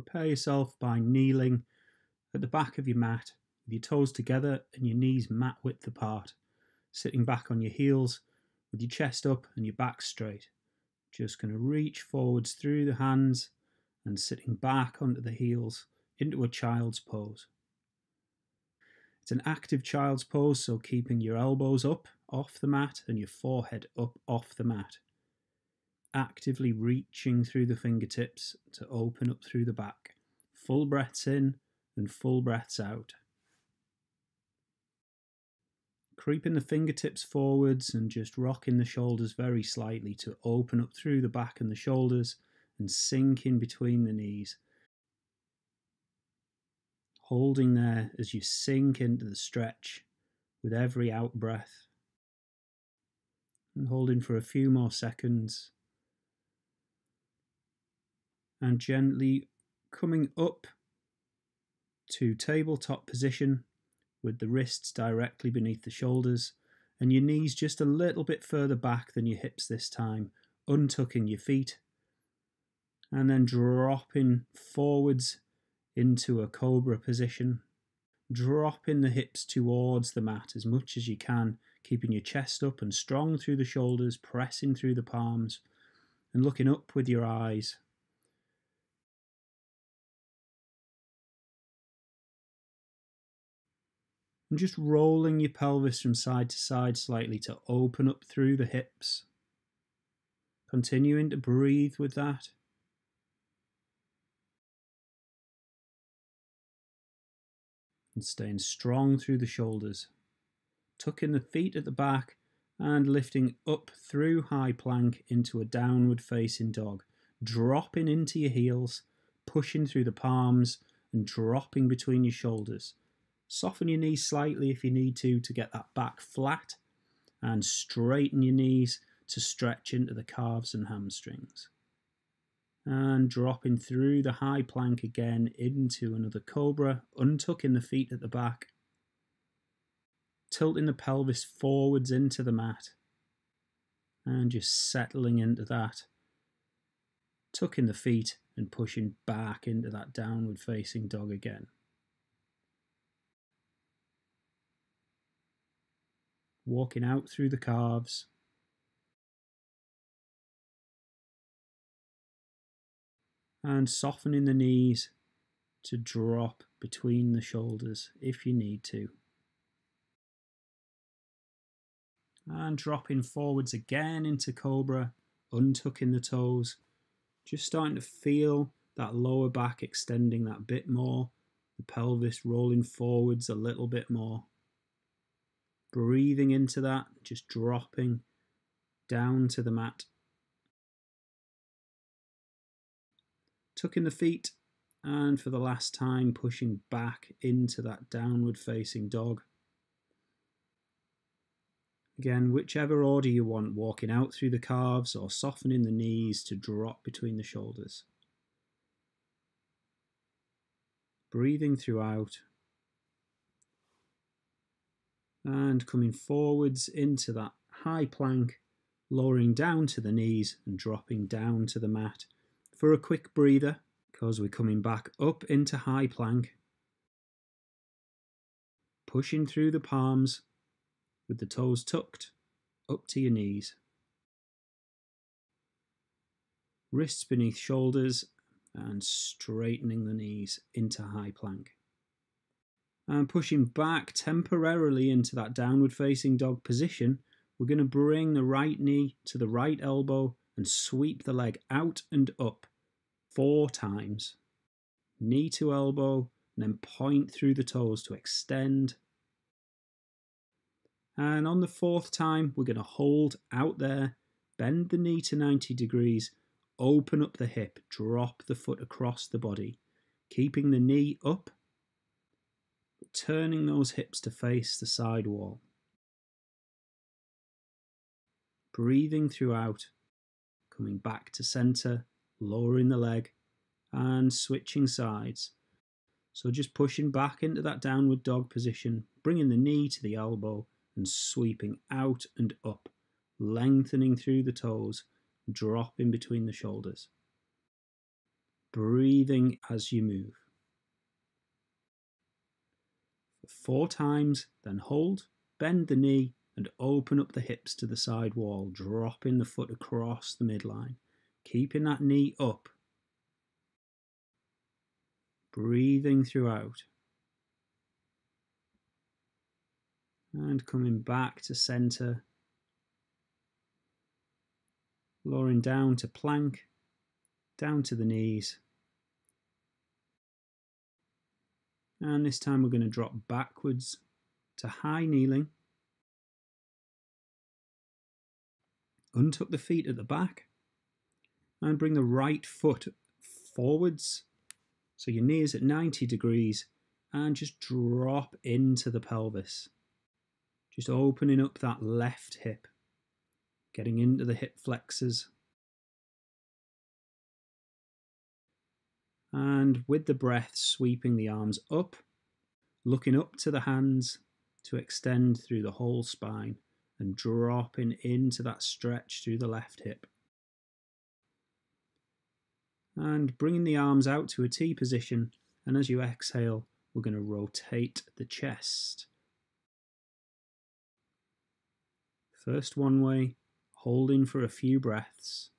Prepare yourself by kneeling at the back of your mat with your toes together and your knees mat width apart, sitting back on your heels with your chest up and your back straight. Just going to reach forwards through the hands and sitting back onto the heels into a child's pose. It's an active child's pose, so keeping your elbows up off the mat and your forehead up off the mat. Actively reaching through the fingertips to open up through the back. Full breaths in and full breaths out. Creeping the fingertips forwards and just rocking the shoulders very slightly to open up through the back and the shoulders and sink in between the knees. Holding there as you sink into the stretch with every out breath. And holding for a few more seconds. And gently coming up to tabletop position with the wrists directly beneath the shoulders and your knees just a little bit further back than your hips this time, untucking your feet and then dropping forwards into a cobra position, dropping the hips towards the mat as much as you can, keeping your chest up and strong through the shoulders, pressing through the palms and looking up with your eyes. And just rolling your pelvis from side to side slightly to open up through the hips. Continuing to breathe with that. And staying strong through the shoulders. Tucking the feet at the back and lifting up through high plank into a downward facing dog. Dropping into your heels, pushing through the palms and dropping between your shoulders. Soften your knees slightly if you need to get that back flat and straighten your knees to stretch into the calves and hamstrings. And dropping through the high plank again into another cobra, untucking the feet at the back, tilting the pelvis forwards into the mat and just settling into that, tucking the feet and pushing back into that downward facing dog again. Walking out through the calves. And softening the knees to drop between the shoulders if you need to. And dropping forwards again into cobra, untucking the toes. Just starting to feel that lower back extending that bit more. The pelvis rolling forwards a little bit more. Breathing into that, just dropping down to the mat. Tucking the feet and for the last time pushing back into that downward facing dog. Again, whichever order you want, walking out through the calves or softening the knees to drop between the shoulders. Breathing throughout. And coming forwards into that high plank, lowering down to the knees and dropping down to the mat for a quick breather because we're coming back up into high plank, pushing through the palms with the toes tucked up to your knees, wrists beneath shoulders and straightening the knees into high plank. And pushing back temporarily into that downward facing dog position, we're going to bring the right knee to the right elbow and sweep the leg out and up 4 times. Knee to elbow and then point through the toes to extend. And on the 4th time, we're going to hold out there, bend the knee to 90 degrees, open up the hip, drop the foot across the body, keeping the knee up, turning those hips to face the side wall. Breathing throughout, coming back to center, lowering the leg and switching sides. So just pushing back into that downward dog position, bringing the knee to the elbow and sweeping out and up, lengthening through the toes, dropping between the shoulders. breathing as you move. For 4 times, then hold, bend the knee and open up the hips to the side wall, dropping the foot across the midline, keeping that knee up. Breathing throughout. And coming back to center. Lowering down to plank, down to the knees. And this time we're going to drop backwards to high kneeling. Untuck the feet at the back and bring the right foot forwards. So your knee is at 90 degrees and just drop into the pelvis. Just opening up that left hip, getting into the hip flexors. And with the breath, sweeping the arms up, looking up to the hands to extend through the whole spine and dropping into that stretch through the left hip. And bringing the arms out to a T position, and as you exhale, we're going to rotate the chest. First one way, holding for a few breaths.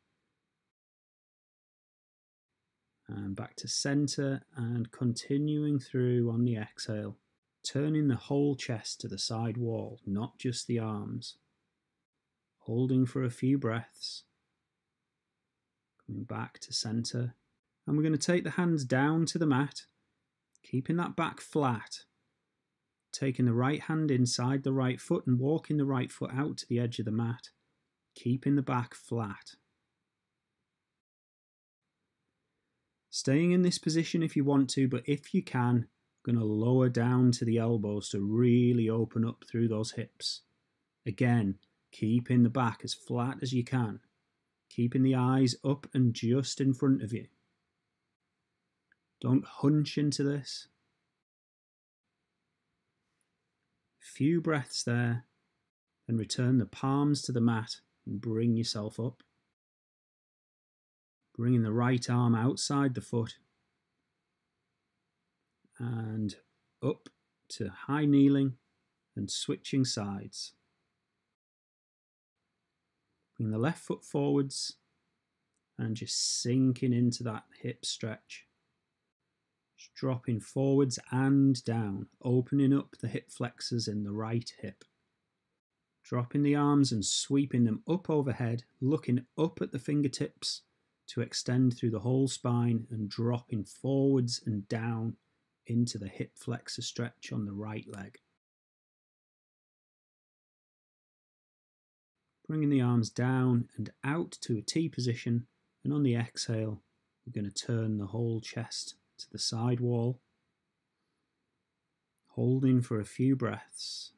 And back to center and continuing through on the exhale, turning the whole chest to the side wall, not just the arms. Holding for a few breaths. Coming back to center. And we're going to take the hands down to the mat, keeping that back flat. Taking the right hand inside the right foot and walking the right foot out to the edge of the mat, keeping the back flat. Staying in this position if you want to, but if you can, I'm going to lower down to the elbows to really open up through those hips. Again, keeping the back as flat as you can, keeping the eyes up and just in front of you. Don't hunch into this. Few breaths there, and return the palms to the mat and bring yourself up. Bringing the right arm outside the foot and up to high kneeling and switching sides. Bring the left foot forwards and just sinking into that hip stretch. Just dropping forwards and down, opening up the hip flexors in the right hip. Dropping the arms and sweeping them up overhead, looking up at the fingertips to extend through the whole spine and dropping forwards and down into the hip flexor stretch on the right leg. Bringing the arms down and out to a T position, and on the exhale, we're going to turn the whole chest to the side wall, holding for a few breaths.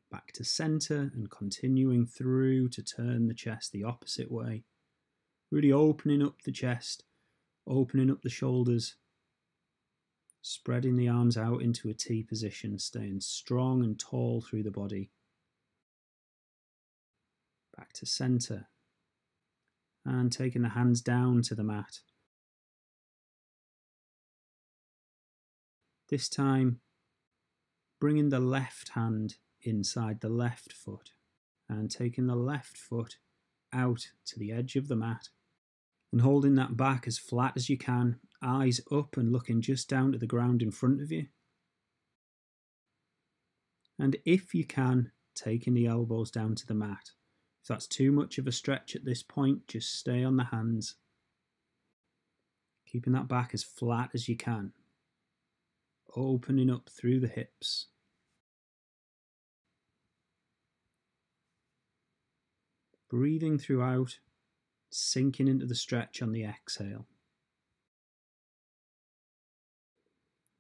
Back to center and continuing through to turn the chest the opposite way. Really opening up the chest, opening up the shoulders, spreading the arms out into a T position, staying strong and tall through the body. Back to center and taking the hands down to the mat. This time, bringing the left hand inside the left foot and taking the left foot out to the edge of the mat and holding that back as flat as you can, eyes up and looking just down to the ground in front of you. And if you can, taking the elbows down to the mat. If that's too much of a stretch at this point, just stay on the hands, keeping that back as flat as you can, opening up through the hips. Breathing throughout, sinking into the stretch on the exhale.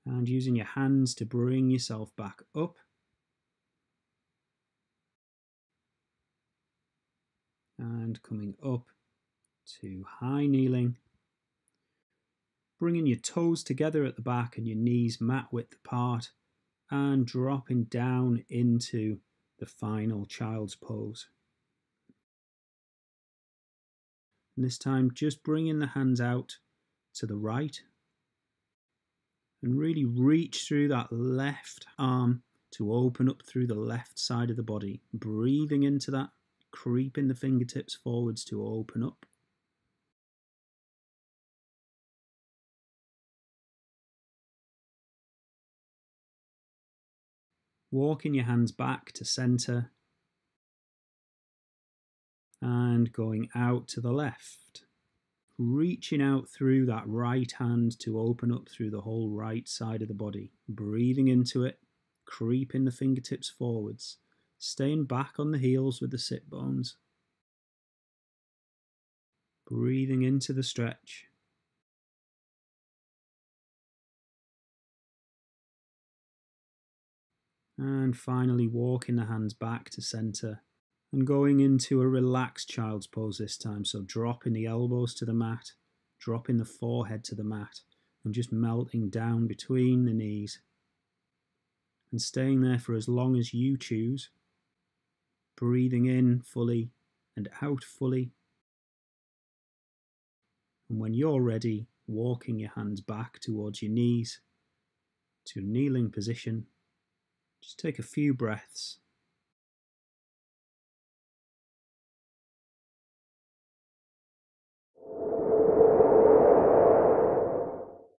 And using your hands to bring yourself back up. And coming up to high kneeling. Bringing your toes together at the back and your knees mat width apart. And dropping down into the final child's pose. And this time, just bringing the hands out to the right and really reach through that left arm to open up through the left side of the body. Breathing into that, creeping the fingertips forwards to open up. Walking your hands back to center and going out to the left. Reaching out through that right hand to open up through the whole right side of the body. Breathing into it, creeping the fingertips forwards, staying back on the heels with the sit bones. Breathing into the stretch. And finally walking the hands back to center and going into a relaxed child's pose this time. So dropping the elbows to the mat, dropping the forehead to the mat, and just melting down between the knees. And staying there for as long as you choose. Breathing in fully and out fully. And when you're ready, walking your hands back towards your knees to a kneeling position. Just take a few breaths